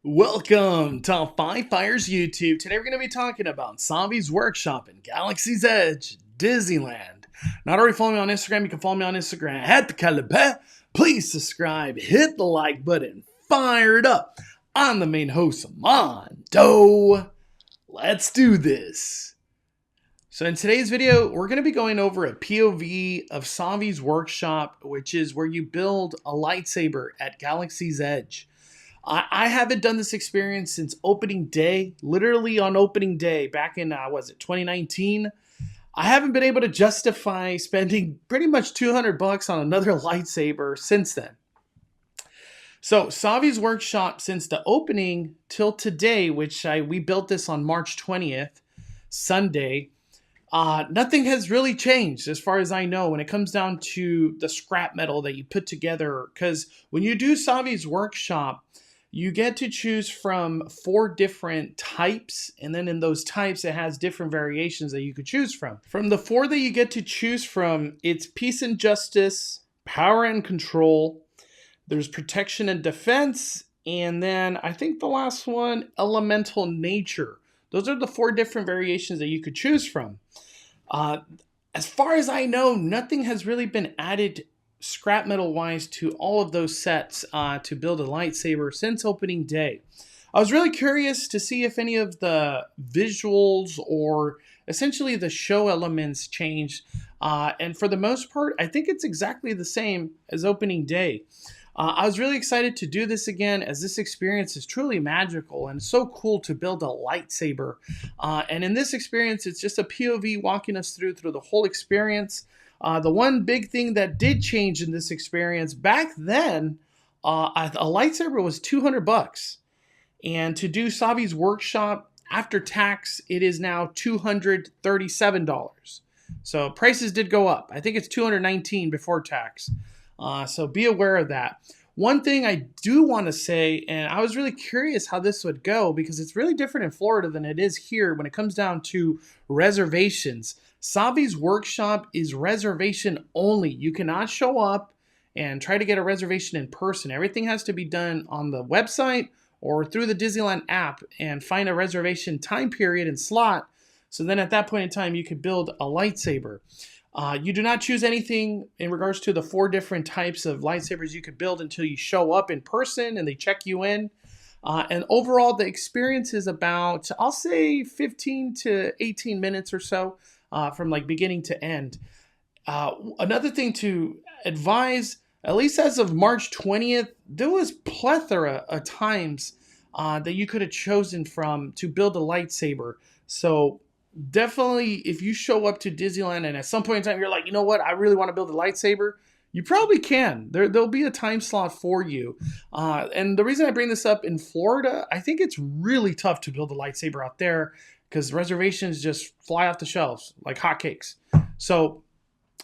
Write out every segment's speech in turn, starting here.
Welcome to Five Fires YouTube. Today we're going to be talking about Savi's workshop in Galaxy's Edge, Disneyland. Not already following me on Instagram, you can follow me on Instagram at the Calipet. Please subscribe, hit the like button, fire it up. I'm the main host, Mondo. Let's do this. So in today's video, we're going to be going over a POV of Savi's workshop, which is where you build a lightsaber at Galaxy's Edge. I haven't done this experience since opening day, literally on opening day back in, 2019. I haven't been able to justify spending pretty much $200 on another lightsaber since then. So Savi's workshop since the opening till today, which we built this on March 20th, Sunday, nothing has really changed as far as I know when it comes down to the scrap metal that you put together. Because when you do Savi's workshop, you get to choose from 4 different types, and then in those types, it has different variations that you could choose from. From the 4 that you get to choose from, it's Peace and Justice, Power and Control, there's Protection and Defense, and then I think the last one, Elemental Nature. Those are the 4 different variations that you could choose from. As far as I know, nothing has really been added scrap metal wise to all of those sets to build a lightsaber since opening day. I was really curious to see if any of the visuals or essentially the show elements changed, and for the most part I think it's exactly the same as opening day. I was really excited to do this again, as this experience is truly magical and so cool to build a lightsaber, and in this experience it's just a POV walking us through the whole experience. The one big thing that did change in this experience, back then, a lightsaber was $200. And to do Savi's workshop, after tax, it is now $237. So prices did go up. I think it's $219 before tax. So be aware of that. One thing I do want to say, and I was really curious how this would go, because it's really different in Florida than it is here when it comes down to reservations. Savi's workshop is reservation only. You cannot show up and try to get a reservation in person. Everything has to be done on the website or through the Disneyland app and find a reservation time period and slot. So then at that point in time, you could build a lightsaber. You do not choose anything in regards to the 4 different types of lightsabers you could build until you show up in person and they check you in. And overall, the experience is about, I'll say 15 to 18 minutes or so. From like beginning to end. Another thing to advise, at least as of March 20th, there was plethora of times that you could have chosen from to build a lightsaber. So definitely, if you show up to Disneyland and at some point in time you're like, you know what, I really want to build a lightsaber, you probably can. There'll be a time slot for you. And the reason I bring this up, in Florida, I think it's really tough to build a lightsaber out there, because reservations just fly off the shelves like hotcakes. So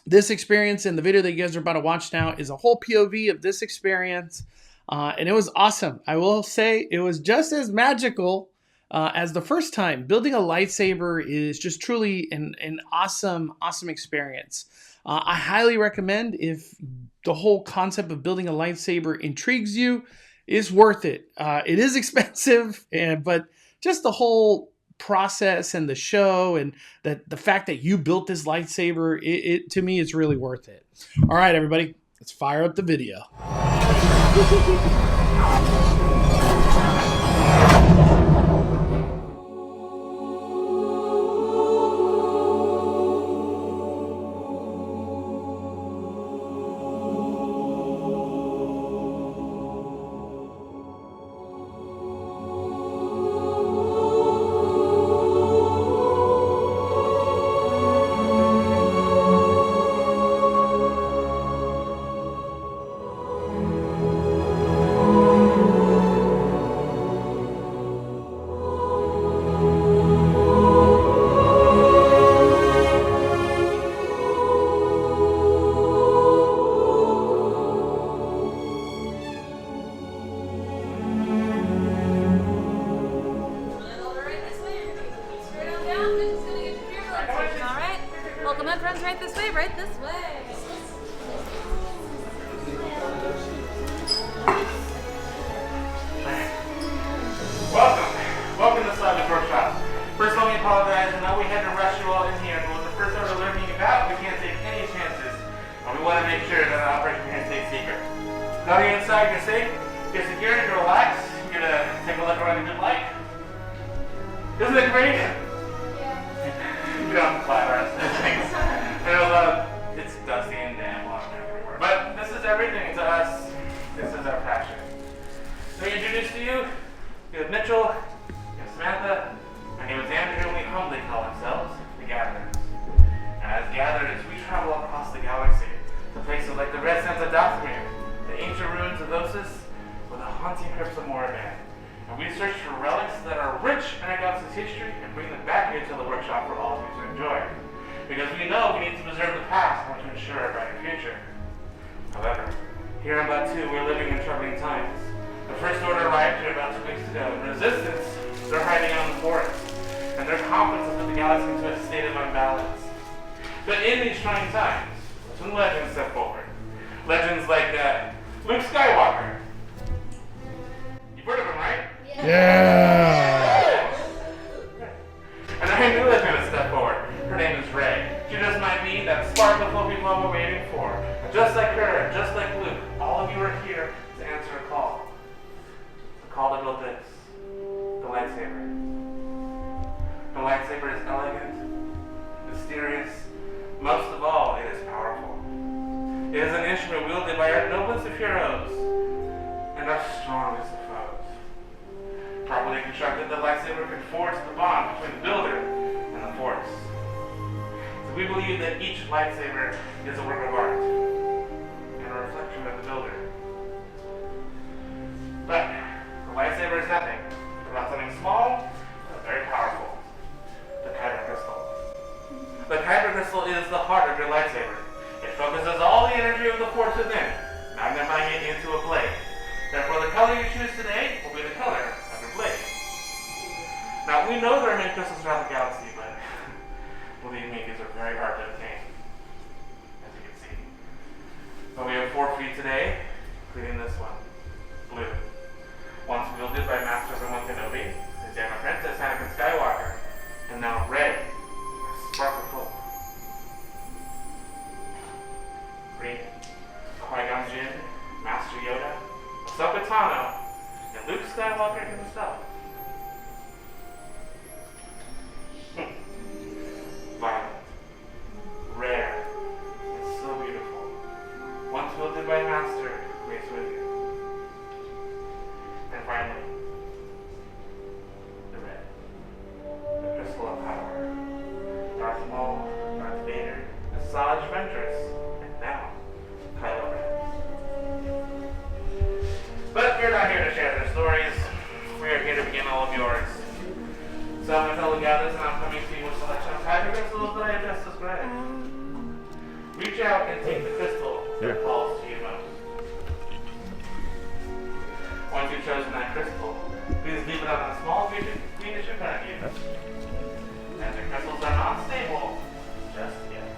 this experience and the video that you guys are about to watch now is a whole POV of this experience. And it was awesome. I will say it was just as magical as the first time. Building a lightsaber is just truly an awesome experience. I highly recommend, if the whole concept of building a lightsaber intrigues you, it's worth it. It is expensive, but just the whole process and the show and the fact that you built this lightsaber, it to me, it's really worth it. All right, everybody, let's fire up the video. right this way. Welcome to Savi's workshop. First, let me apologize. I know we had to rush you all in here, but with the first order learning about, we can't take any chances. And we want to make sure that the operation here stays secret. Now you're inside, you're safe, you're secure, you're relaxed. You're gonna take a look around a good light. Isn't it great? Yeah. You don't have to fly around things. It's dusty and damp everywhere. But this is everything to us. This is our passion. So we introduce to you, we have Mitchell, we have Samantha, my name is Andrew, and we humbly call ourselves the Gatherers. And as Gatherers, we travel across the galaxy to places like the Red Sands of Dathomir, the ancient ruins of Osis, or the haunting crypts of Moraban. And we search for relics that are rich in our galaxy's history and bring them back here to the workshop for all of you to enjoy. Because we know we need to preserve the past and to ensure a brighter future. However, here in Batu, we're living in troubling times. The First Order arrived here about 2 weeks ago, and Resistance, they're hiding out in the forest. And their confidence has put the galaxy into a state of unbalance. But in these trying times, some legends step forward. Legends like Luke Skywalker. You've heard of him, right? Yeah! And I knew that going to step forward. Her name is Rey. She just might be that spark of hope people we're waiting for. And just like her, just like Luke, all of you are here to answer a call. A call to build this. The lightsaber. The lightsaber is elegant, mysterious, most of all, it is powerful. It is an instrument wielded by our noblest of heroes and our strongest of foes. Properly constructed, the lightsaber can force the bond between the builder and the force. So we believe that each lightsaber is a work of art and a reflection of the builder. But the lightsaber is nothing without something small but very powerful. The Kyber crystal. The Kyber crystal is the heart of your lightsaber. It focuses all the energy of the force within, magnifying it into a blade. Therefore, the color you choose today will be the color of your blade. Now, we know there are many crystals around the galaxy, but believe me, these are very hard to obtain, as you can see. But we have 4 for you today, including this one, blue. Once wielded by Master Obi-Wan Kenobi, his young apprentice Anakin Skywalker, and now red, sparkle. Green, Qui-Gon Jinn, Master Yoda, Ahsoka Tano, and Luke Skywalker himself. Violet, rare, and so beautiful. Once wielded by Master, grace with you. And finally, the red, the crystal of power. Darth Maul, Darth Vader, Asajj Ventress, and now, Kylo Ren. But we're not here to share their stories. We are here to begin all of yours. So my fellow gatherers, and I'm coming to you with a selection of Kyber crystals that I have just described. Reach out and take the crystal that calls to you most. Once you've chosen that crystal, please leave it on a small greenish in front of you. And the crystals are not stable just yet.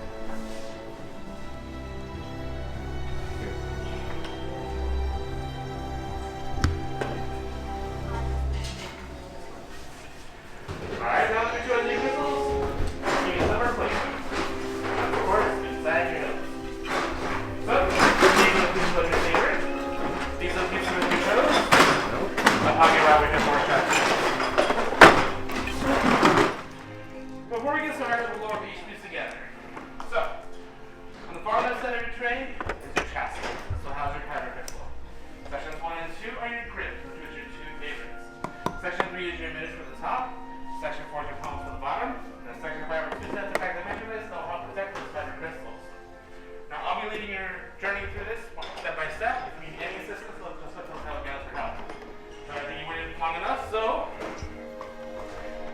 Alright, now that we chose the crystals, you can slip our placement. And of course, inside your nose. So, these are pieces of your favorite. These are pieces of your toes. A pocket rabbit and more shots. Before we get started, we'll go over each piece together. So, on the far left side of your tray is your chassis. This will house your Kyber crystal. Sections 1 and 2 are your grips, which are your 2 favorites. Section 3 is your emitters for the top. Section 4 is your palms for the bottom. And then Section 5 are 2 sets of back dimensionless that will help protect those Kyber crystals. Now, I'll be leading your journey through this step by step. If you need any assistance, let's just look for help for help. So I think you waited long enough, so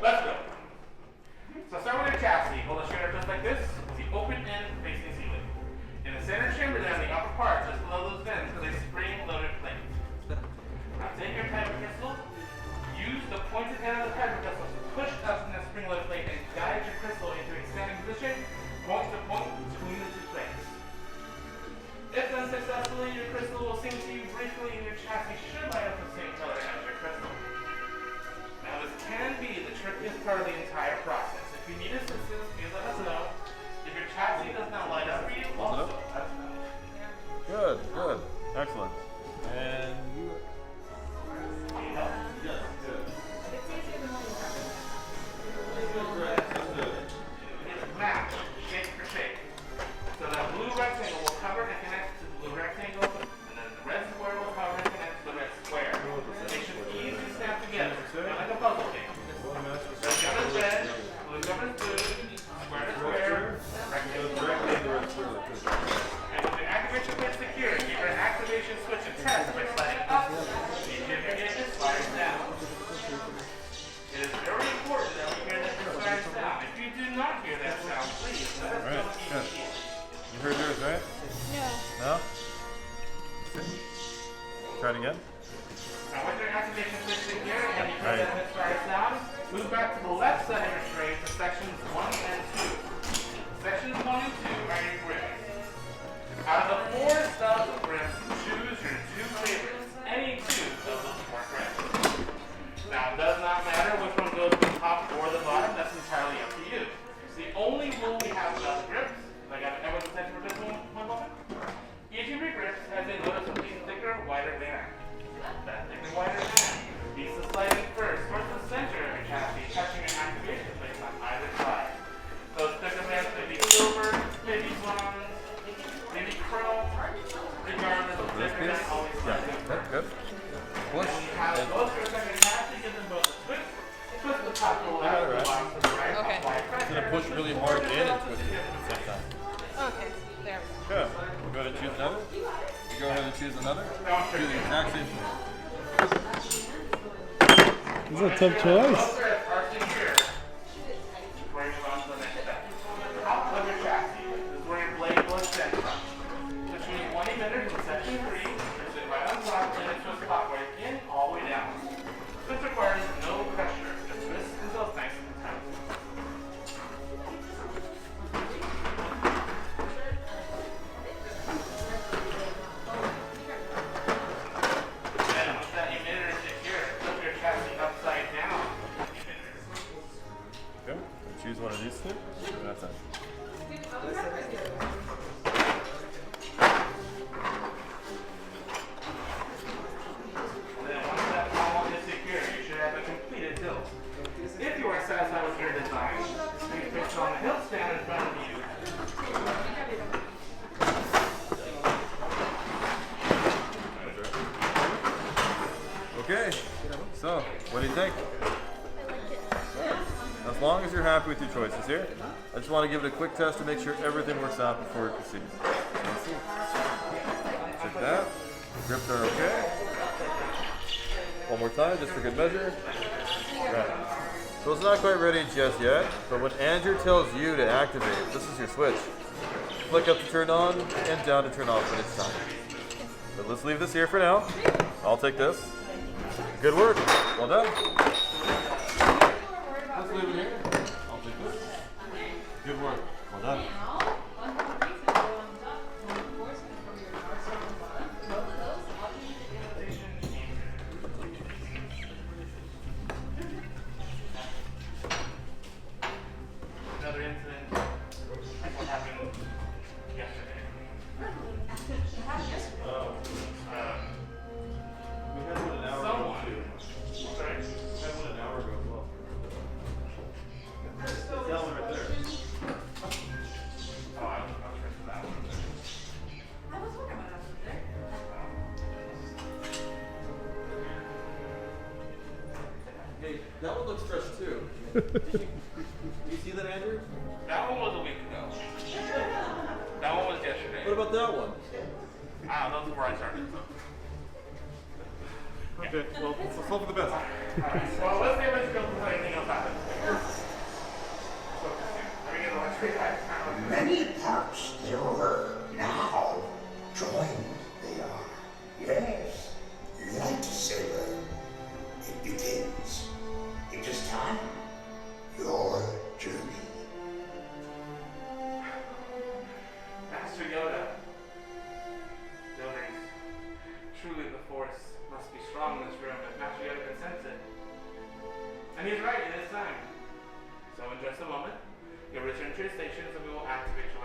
let's go. So start with your chassis. Hold it straight up just like this. The open end facing ceiling. In the center chamber, then the upper part, just below those vents, is a spring-loaded plate. Now take your Kyber crystal. Use the pointed end of the Kyber crystal to push up in that spring-loaded plate and guide your crystal into a standing position, point to point between the 2 plates. If done successfully, your crystal will sing to you briefly, and your chassis should light up the same color as your crystal. Now this can part of the entire process. If you need assistance, please let us know. If your chassis does not light up for you, also let us know. Good, good. Excellent. And you... Yes, good. It's match, shape for shape. So that blue rectangle will cover and connect to the blue rectangle, and then the red square will cover and connect to the red square. They should easily snap together, like a puzzle game. Red covers red, blue covers blue, square to square, rectangle to rectangle. And when the activation pin is secure, keep your activation switch and test by sliding up. Each of your gauges fires down. It is very important that we hear that this fires down. If you do not hear that sound, please let us know immediately. You heard yours, right? No. No? Try it again. Now with your activation switch secure and you hear that this fires down, move back to the left side of your tray to sections 1 and 2. Sections 1 and 2 are your grips. Out of the 4 styles of grips, choose your 2 favorites. Any 2 of those 4 grips. Now, it does not matter which one goes to the top or the bottom. That's entirely up to you. The only rule we have about the grips, like everyone's attention for just one moment. Each of your grips has a noticeably thicker, wider band. That thicker, wider band needs to slide in first towards the center of your chassis, touching your activation plates on either side. Those thicker bands may be silver, maybe bronze, maybe chrome. Regardless, the thicker band always slides in first. Good. When you have both your second chassis, give them both a twist. Twist the top to the left, the bottom to the right. Okay. It's going to push really hard in and twist it at the same time. Okay, there we go. Good. We'll go ahead and choose another. You go ahead and choose another. Do the exact same thing. This is a tough choice. Both grips are secure. Before you move on to the next step. The top of your chassis is where your blade will extend from. To choose one emitter in section 3, sit right on top and then twist clockwise in all the way down. This requires no pressure. Just twist until it's nice and tight. And with that emitter secure, flip your chassis upside down. Okay. Choose one of these 2. And that's it. Then once that column is secure, you should have a completed hilt. If you are satisfied with your design, you can fix on the hilt stand in front of you. Okay. So, what do you think? As long as you're happy with your choices here, I just want to give it a quick test to make sure everything works out before we proceed. Let's see. Check that. The grips are okay. One more time, just for good measure. Right. So it's not quite ready just yet, but when Andrew tells you to activate, this is your switch. Flick up to turn on and down to turn off when it's time. But let's leave this here for now. I'll take this. Good work. Well done. Let's leave it here. I'll take this. Good work. Well done. Another incident, what happened yesterday. We had one an hour Someone, ago too. sorry, We had one an hour ago as well. That one right there. oh, I was for that one. I was wondering what else was there. Hey, that one looks fresh too. Did you see that, Andrew? That one was a week ago. That one was yesterday. What about that one? Those are where I started. Okay, well, let's hope for the best. Alright, well, let's see if let's go before anything else happens. Are we gonna watch the Many parts still heard now. Join they are. Yes, Lightsaber. It begins. It is time. Your journey. Master Yoda. Builders. Truly the Force must be strong in this room if Master Yoda can sense it. And he's right, it is time. to your stations and we will activate your